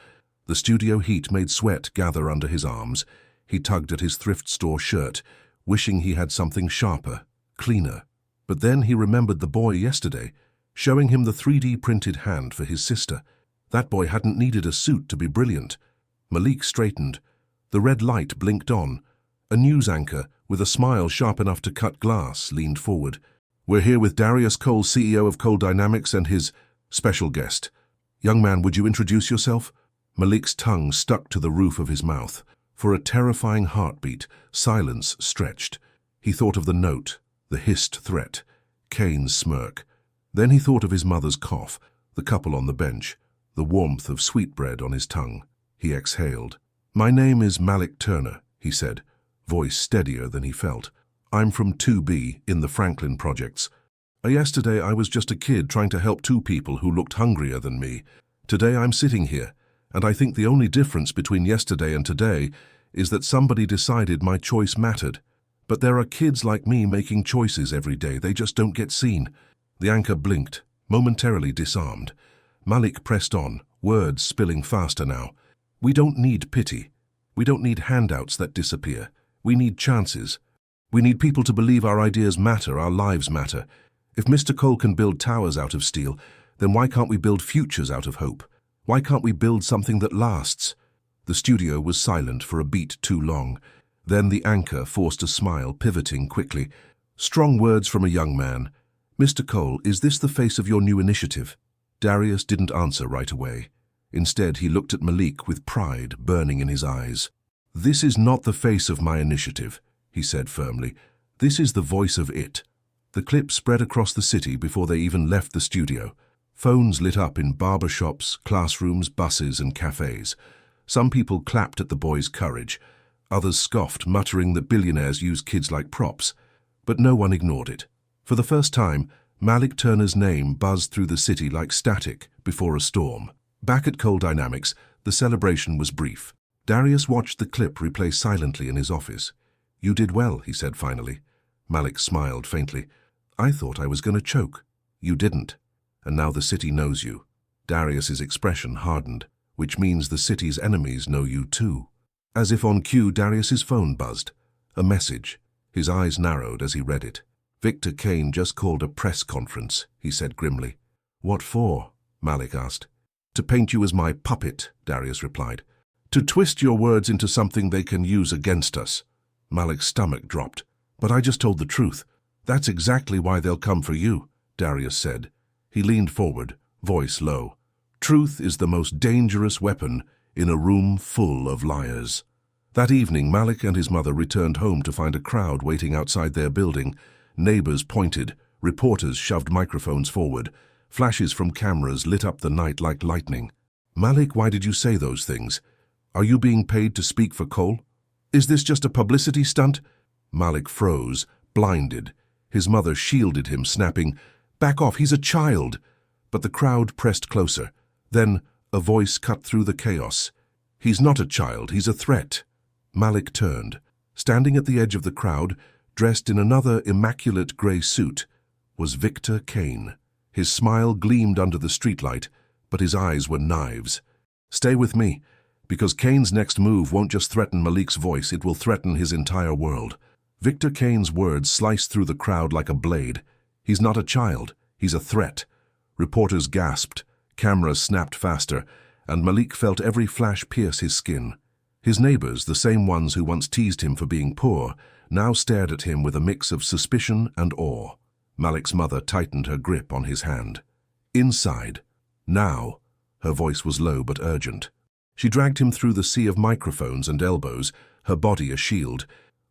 The studio heat made sweat gather under his arms. He tugged at his thrift store shirt, wishing he had something sharper, cleaner. But then he remembered the boy yesterday, showing him the 3D printed hand for his sister. That boy hadn't needed a suit to be brilliant. Malik straightened. The red light blinked on. A news anchor, with a smile sharp enough to cut glass, leaned forward. "We're here with Darius Cole, CEO of Coal Dynamics, and his special guest. Young man, would you introduce yourself?" Malik's tongue stuck to the roof of his mouth. For a terrifying heartbeat, silence stretched. He thought of the note, the hissed threat, Kane's smirk. Then he thought of his mother's cough, the couple on the bench, the warmth of sweetbread on his tongue. He exhaled. "My name is Malik Turner," he said, voice steadier than he felt. "I'm from 2B in the Franklin projects. Yesterday I was just a kid trying to help two people who looked hungrier than me. Today I'm sitting here, and I think the only difference between yesterday and today is that somebody decided my choice mattered. But there are kids like me making choices every day. They just don't get seen." The anchor blinked, momentarily disarmed. Malik pressed on, words spilling faster now. "We don't need pity. We don't need handouts that disappear. We need chances. We need people to believe our ideas matter, our lives matter. If Mr. Cole can build towers out of steel, then why can't we build futures out of hope? Why can't we build something that lasts?" The studio was silent for a beat too long. Then the anchor forced a smile, pivoting quickly. "Strong words from a young man. Mr. Cole, is this the face of your new initiative?" Darius didn't answer right away. Instead, he looked at Malik with pride burning in his eyes. "This is not the face of my initiative," he said firmly. "This is the voice of it." The clip spread across the city before they even left the studio. Phones lit up in barber shops, classrooms, buses, and cafes. Some people clapped at the boy's courage. Others scoffed, muttering that billionaires use kids like props. But no one ignored it. For the first time, Malik Turner's name buzzed through the city like static before a storm. Back at Coal Dynamics, the celebration was brief. Darius watched the clip replay silently in his office. "You did well," he said finally. Malik smiled faintly. "I thought I was going to choke." "You didn't. And now the city knows you." Darius's expression hardened, which means the city's enemies know you too. As if on cue, Darius's phone buzzed. A message. His eyes narrowed as he read it. "Victor Kane just called a press conference," he said grimly. "What for?" Malik asked. "To paint you as my puppet," Darius replied. "To twist your words into something they can use against us." Malik's stomach dropped. "But I just told the truth. That's exactly why they'll come for you," Darius said. He leaned forward, voice low. "Truth is the most dangerous weapon in a room full of liars." That evening, Malik and his mother returned home to find a crowd waiting outside their building. Neighbors pointed, reporters shoved microphones forward. Flashes from cameras lit up the night like lightning. "Malik, why did you say those things? Are you being paid to speak for Cole? Is this just a publicity stunt?" Malik froze, blinded. His mother shielded him, snapping, "Back off, he's a child." But the crowd pressed closer. Then a voice cut through the chaos. "He's not a child, he's a threat." Malik turned. Standing at the edge of the crowd, dressed in another immaculate grey suit, was Victor Kane. His smile gleamed under the streetlight, but his eyes were knives. "Stay with me, because Kane's next move won't just threaten Malik's voice, it will threaten his entire world." Victor Kane's words sliced through the crowd like a blade. "He's not a child, he's a threat." Reporters gasped, cameras snapped faster, and Malik felt every flash pierce his skin. His neighbors, the same ones who once teased him for being poor, now stared at him with a mix of suspicion and awe. Malik's mother tightened her grip on his hand. Inside. Now. Her voice was low but urgent. She dragged him through the sea of microphones and elbows, her body a shield.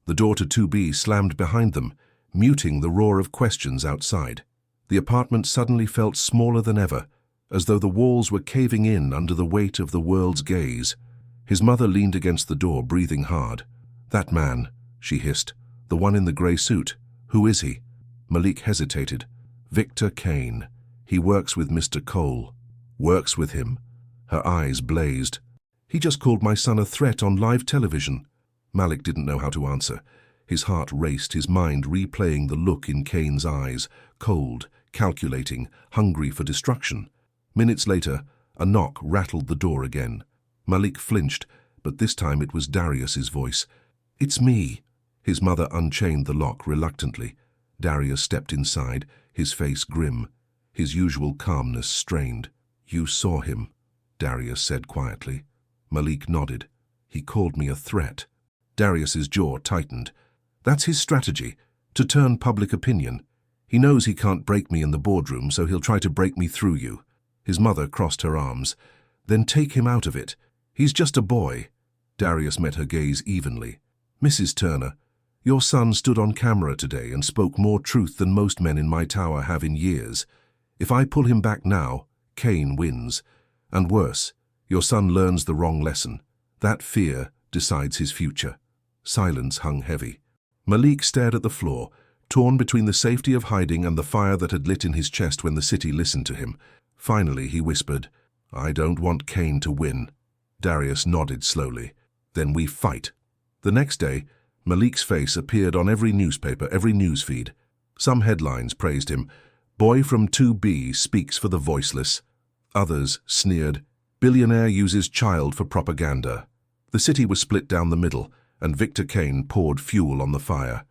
The door to 2B slammed behind them, muting the roar of questions outside. The apartment suddenly felt smaller than ever, as though the walls were caving in under the weight of the world's gaze. His mother leaned against the door, breathing hard. "That man," she hissed. "The one in the grey suit. Who is he?" Malik hesitated. "Victor Kane. He works with Mr. Cole." "Works with him?" Her eyes blazed. "He just called my son a threat on live television." Malik didn't know how to answer. His heart raced, his mind replaying the look in Kane's eyes, cold, calculating, hungry for destruction. Minutes later, a knock rattled the door again. Malik flinched, but this time it was Darius's voice. "It's me." His mother unchained the lock reluctantly. Darius stepped inside, his face grim, his usual calmness strained. "You saw him," Darius said quietly. Malik nodded. "He called me a threat." Darius's jaw tightened. "That's his strategy, to turn public opinion. He knows he can't break me in the boardroom, so he'll try to break me through you." His mother crossed her arms. "Then take him out of it. He's just a boy." Darius met her gaze evenly. "Mrs. Turner, your son stood on camera today and spoke more truth than most men in my tower have in years. If I pull him back now, Kane wins. And worse, your son learns the wrong lesson. That fear decides his future." Silence hung heavy. Malik stared at the floor, torn between the safety of hiding and the fire that had lit in his chest when the city listened to him. Finally, he whispered, "I don't want Kane to win." Darius nodded slowly. "Then we fight." The next day, Malik's face appeared on every newspaper, every newsfeed. Some headlines praised him. "Boy from 2B speaks for the voiceless." Others sneered, "Billionaire uses child for propaganda." The city was split down the middle, and Victor Kane poured fuel on the fire.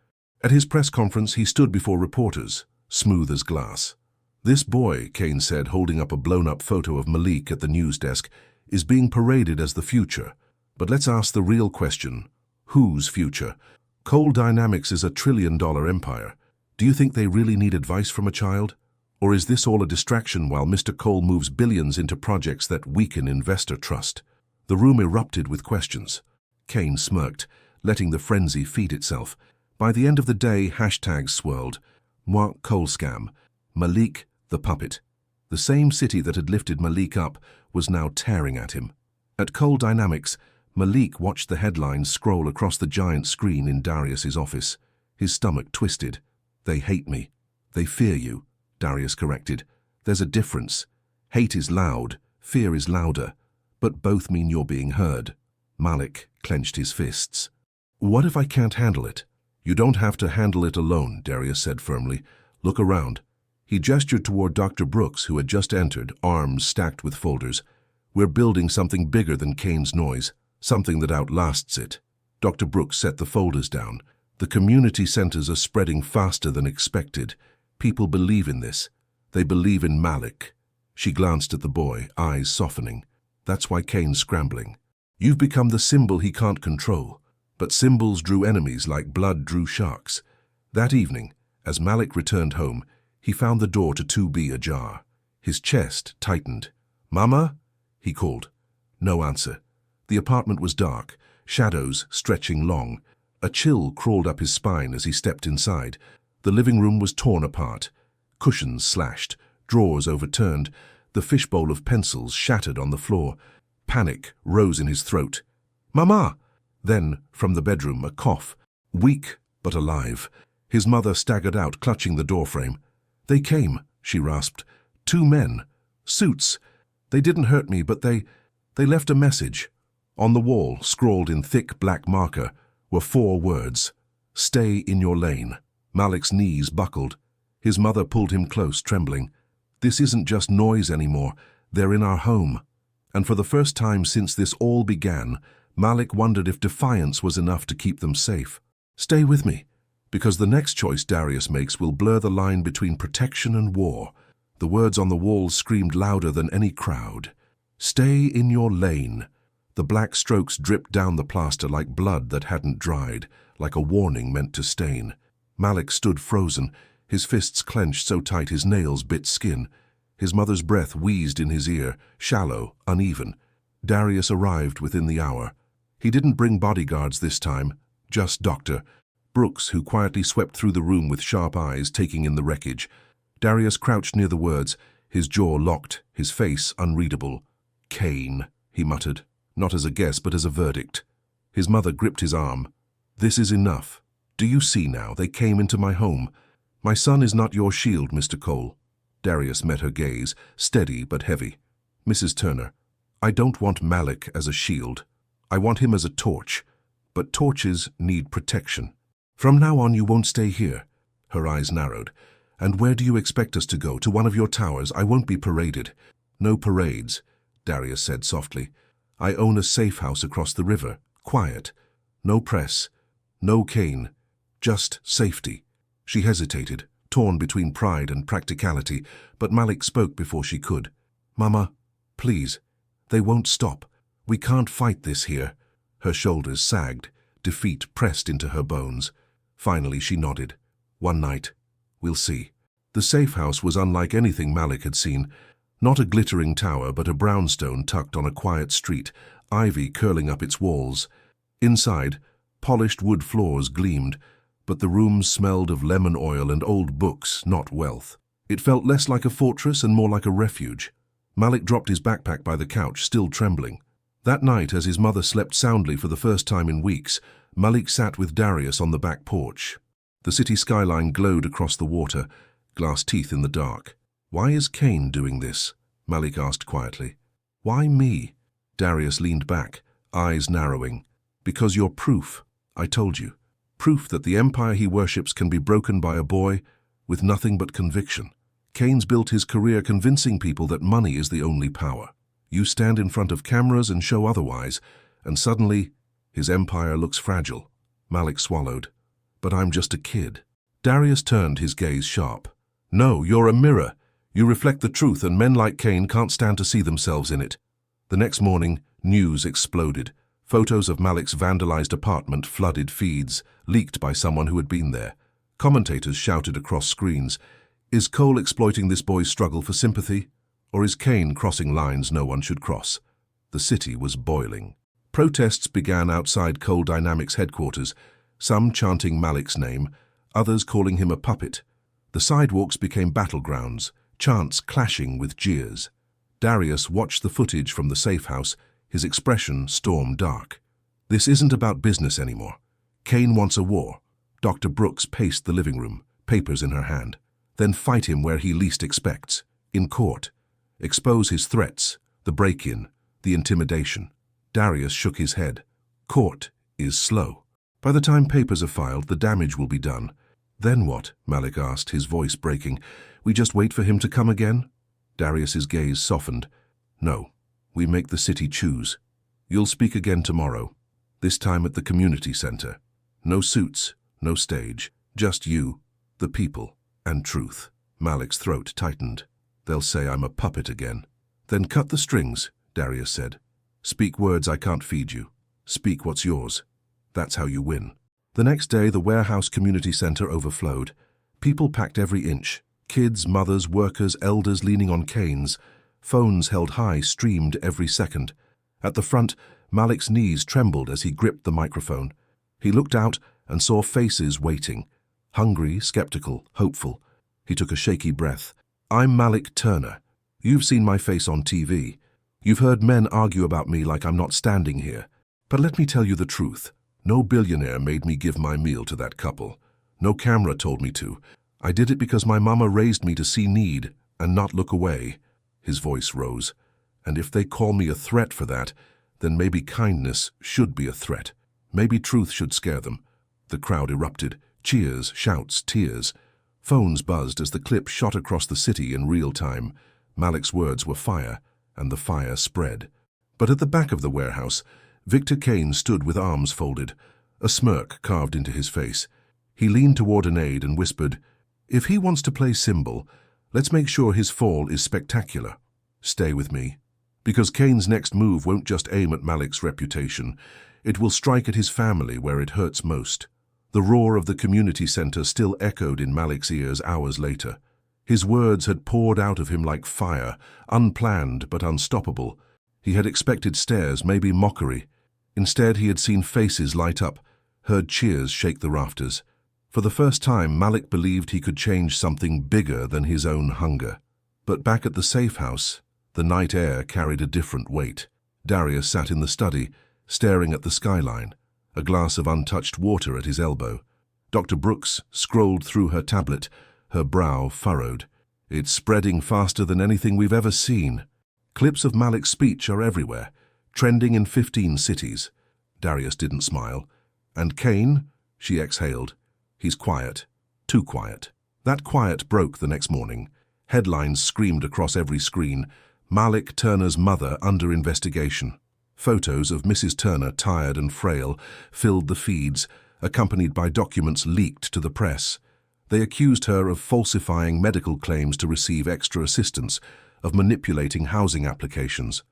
At his press conference, he stood before reporters, smooth as glass. "This boy," Kane said, holding up a blown-up photo of Malik at the news desk, "is being paraded as the future. But let's ask the real question. Whose future? Cole Dynamics is a trillion-dollar empire. Do you think they really need advice from a child? Or is this all a distraction while Mr. Cole moves billions into projects that weaken investor trust?" The room erupted with questions. Kane smirked, letting the frenzy feed itself. By the end of the day, hashtags swirled. Moi Cole scam. Malik the puppet. The same city that had lifted Malik up was now tearing at him. At Cole Dynamics, Malik watched the headlines scroll across the giant screen in Darius's office. His stomach twisted. "They hate me." "They fear you," Darius corrected. "There's a difference. Hate is loud, fear is louder, but both mean you're being heard." Malik clenched his fists. "What if I can't handle it?" "You don't have to handle it alone," Darius said firmly. "Look around." He gestured toward Dr. Brooks, who had just entered, arms stacked with folders. "We're building something bigger than Kane's noise, something that outlasts it." Dr. Brooks set the folders down. "The community centers are spreading faster than expected. People believe in this. They believe in Malik." She glanced at the boy, eyes softening. "That's why Kane's scrambling. You've become the symbol he can't control. But symbols drew enemies like blood drew sharks." That evening, as Malik returned home, he found the door to 2B ajar. His chest tightened. "Mama?" he called. No answer. The apartment was dark, shadows stretching long. A chill crawled up his spine as he stepped inside. The living room was torn apart. Cushions slashed, drawers overturned, the fishbowl of pencils shattered on the floor. Panic rose in his throat. "Mama!" Then, from the bedroom, a cough. Weak, but alive. His mother staggered out, clutching the doorframe. "They came," she rasped. "2 men. Suits. They didn't hurt me, but they left a message." On the wall, scrawled in thick black marker, were 4 words. "Stay in your lane." Malik's knees buckled. His mother pulled him close, trembling. "This isn't just noise anymore. They're in our home." And for the first time since this all began, Malik wondered if defiance was enough to keep them safe. "Stay with me, because the next choice Darius makes will blur the line between protection and war." The words on the wall screamed louder than any crowd. "Stay in your lane." The black strokes dripped down the plaster like blood that hadn't dried, like a warning meant to stain. Malik stood frozen, his fists clenched so tight his nails bit skin. His mother's breath wheezed in his ear, shallow, uneven. Darius arrived within the hour. He didn't bring bodyguards this time, just Dr. Brooks, who quietly swept through the room with sharp eyes, taking in the wreckage. Darius crouched near the words, his jaw locked, his face unreadable. "Kane," he muttered, not as a guess but as a verdict. His mother gripped his arm. "This is enough. Do you see now? They came into my home. My son is not your shield, Mr. Cole." Darius met her gaze, steady but heavy. "Mrs. Turner, I don't want Malik as a shield. I want him as a torch. But torches need protection. From now on you won't stay here." Her eyes narrowed. "And where do you expect us to go? To one of your towers? I won't be paraded." "No parades," Darius said softly. "I own a safe house across the river. Quiet. No press. No Kane. Just safety." She hesitated, torn between pride and practicality, but Malik spoke before she could. "Mama, please. They won't stop. We can't fight this here." Her shoulders sagged, defeat pressed into her bones. Finally she nodded. "One night. We'll see." The safe house was unlike anything Malik had seen. Not a glittering tower, but a brownstone tucked on a quiet street, ivy curling up its walls. Inside, polished wood floors gleamed, but the rooms smelled of lemon oil and old books, not wealth. It felt less like a fortress and more like a refuge. Malik dropped his backpack by the couch, still trembling. That night, as his mother slept soundly for the first time in weeks, Malik sat with Darius on the back porch. The city skyline glowed across the water, glass teeth in the dark. "Why is Kane doing this?" Malik asked quietly. "Why me?" Darius leaned back, eyes narrowing. "Because you're proof, I told you. Proof that the empire he worships can be broken by a boy with nothing but conviction. Kane's built his career convincing people that money is the only power. You stand in front of cameras and show otherwise, and suddenly his empire looks fragile." Malik swallowed. "But I'm just a kid." Darius turned, his gaze sharp. "No, you're a mirror. You reflect the truth, and men like Kane can't stand to see themselves in it." The next morning, news exploded. Photos of Malik's vandalized apartment flooded feeds, leaked by someone who had been there. Commentators shouted across screens, "Is Cole exploiting this boy's struggle for sympathy? Or is Kane crossing lines no one should cross?" The city was boiling. Protests began outside Cole Dynamics headquarters, some chanting Malik's name, others calling him a puppet. The sidewalks became battlegrounds, chants clashing with jeers. Darius watched the footage from the safe house, his expression storm dark. "This isn't about business anymore. Kane wants a war." Dr. Brooks paced the living room, papers in her hand. "Then fight him where he least expects, in court. Expose his threats, the break-in, the intimidation." Darius shook his head. "Court is slow. By the time papers are filed, the damage will be done." "Then what?" Malik asked, his voice breaking. "We just wait for him to come again?" Darius's gaze softened. "No, we make the city choose. You'll speak again tomorrow, this time at the community center. No suits, no stage, just you, the people, and truth." Malik's throat tightened. "They'll say I'm a puppet again." "Then cut the strings," Darius said. "Speak words I can't feed you. Speak what's yours. That's how you win." The next day, the warehouse community center overflowed. People packed every inch. Kids, mothers, workers, elders leaning on canes. Phones held high streamed every second. At the front, Malik's knees trembled as he gripped the microphone. He looked out and saw faces waiting. Hungry, skeptical, hopeful. He took a shaky breath. "I'm Malik Turner. You've seen my face on TV. You've heard men argue about me like I'm not standing here. But let me tell you the truth. No billionaire made me give my meal to that couple. No camera told me to. I did it because my mama raised me to see need and not look away." His voice rose. "And if they call me a threat for that, then maybe kindness should be a threat. Maybe truth should scare them." The crowd erupted. Cheers, shouts, tears. Phones buzzed as the clip shot across the city in real time. Malik's words were fire, and the fire spread. But at the back of the warehouse, Victor Kane stood with arms folded, a smirk carved into his face. He leaned toward an aide and whispered, "If he wants to play symbol, let's make sure his fall is spectacular. Stay with me. Because Kane's next move won't just aim at Malik's reputation, it will strike at his family where it hurts most. The roar of the community center still echoed in Malik's ears hours later. His words had poured out of him like fire, unplanned but unstoppable. He had expected stares, maybe mockery. Instead, he had seen faces light up, heard cheers shake the rafters. For the first time, Malik believed he could change something bigger than his own hunger. But back at the safe house, the night air carried a different weight. Darius sat in the study, staring at the skyline, a glass of untouched water at his elbow. Dr. Brooks scrolled through her tablet, her brow furrowed. It's spreading faster than anything we've ever seen. Clips of Malik's speech are everywhere, trending in 15 cities. Darius didn't smile. And Kane? She exhaled. He's quiet. Too quiet. That quiet broke the next morning. Headlines screamed across every screen. Malik Turner's mother under investigation. Photos of Mrs. Turner, tired and frail, filled the feeds, accompanied by documents leaked to the press. They accused her of falsifying medical claims to receive extra assistance, of manipulating housing applications.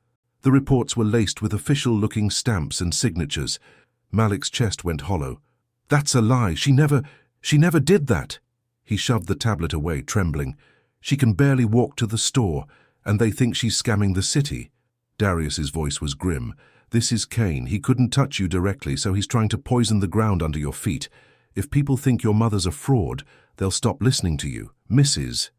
The reports were laced with official-looking stamps and signatures. Malik's chest went hollow. That's a lie. She never did that. He shoved the tablet away, trembling. She can barely walk to the store, and they think she's scamming the city. Darius's voice was grim. This is Kane. He couldn't touch you directly, so he's trying to poison the ground under your feet. If people think your mother's a fraud, they'll stop listening to you. Mrs.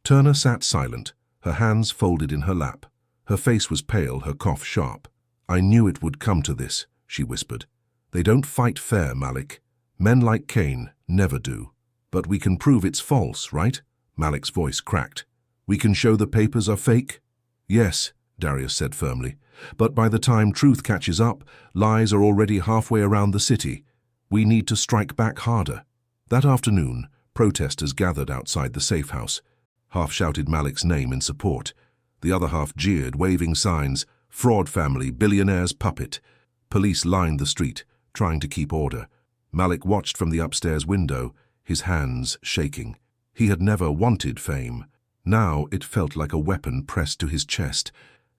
Turner sat silent, her hands folded in her lap. Her face was pale, her cough sharp. I knew it would come to this, she whispered. They don't fight fair, Malik. Men like Kane never do. But we can prove it's false, right? Malik's voice cracked. We can show the papers are fake? Yes, Darius said firmly. But by the time truth catches up, lies are already halfway around the city. We need to strike back harder. That afternoon, protesters gathered outside the safe house. Half shouted Malik's name in support. The other half jeered, waving signs, fraud family, billionaire's puppet. Police lined the street, trying to keep order. Malik watched from the upstairs window, his hands shaking. He had never wanted fame. Now it felt like a weapon pressed to his chest.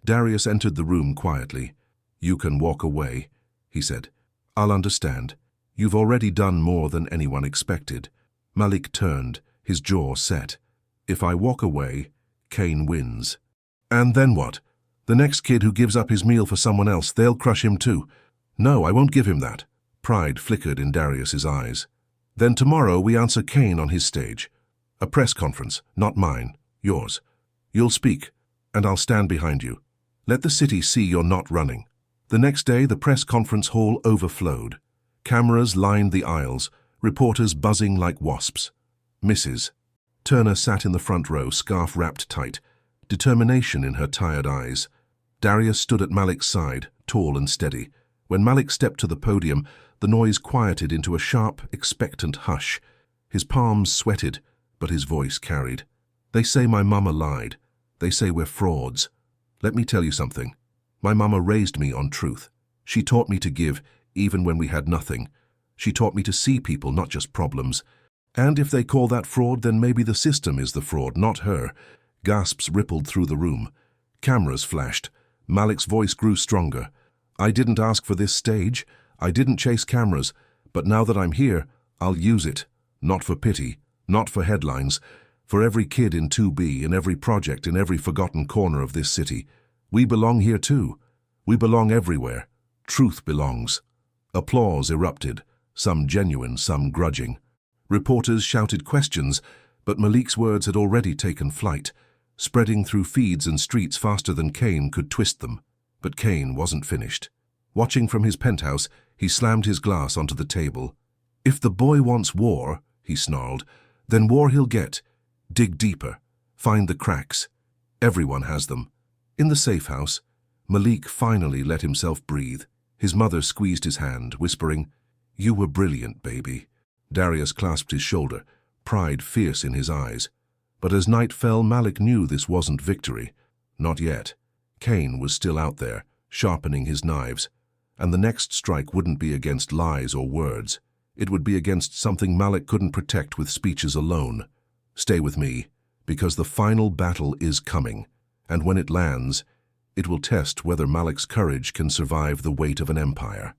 Darius entered the room quietly. You can walk away, he said. I'll understand. You've already done more than anyone expected. Malik turned, his jaw set. If I walk away, Kane wins. And then what? The next kid who gives up his meal for someone else, they'll crush him too. No, I won't give him that. Pride flickered in Darius's eyes. Then tomorrow we answer Kane on his stage. A press conference, not mine, yours. You'll speak, and I'll stand behind you. Let the city see you're not running. The next day, the press conference hall overflowed. Cameras lined the aisles, reporters buzzing like wasps. Mrs. Turner sat in the front row, scarf wrapped tight, determination in her tired eyes. Darius stood at Malik's side, tall and steady. When Malik stepped to the podium, the noise quieted into a sharp, expectant hush. His palms sweated, but his voice carried. They say my mama lied. They say we're frauds. Let me tell you something. My mama raised me on truth. She taught me to give, even when we had nothing. She taught me to see people, not just problems. And if they call that fraud, then maybe the system is the fraud, not her. Gasps rippled through the room. Cameras flashed. Malik's voice grew stronger. I didn't ask for this stage. I didn't chase cameras. But now that I'm here, I'll use it. Not for pity, not for headlines. For every kid in 2B, in every project, in every forgotten corner of this city. We belong here too. We belong everywhere. Truth belongs. Applause erupted, some genuine, some grudging. Reporters shouted questions, but Malik's words had already taken flight, spreading through feeds and streets faster than Kane could twist them. But Kane wasn't finished. Watching from his penthouse, he slammed his glass onto the table. If the boy wants war, he snarled, then war he'll get. Dig deeper. Find the cracks. Everyone has them. In the safe house, Malik finally let himself breathe. His mother squeezed his hand, whispering, You were brilliant, baby. Darius clasped his shoulder, pride fierce in his eyes. But as night fell, Malik knew this wasn't victory. Not yet. Kane was still out there, sharpening his knives. And the next strike wouldn't be against lies or words. It would be against something Malik couldn't protect with speeches alone. Stay with me, because the final battle is coming. And when it lands, It will test whether Malik's courage can survive the weight of an empire.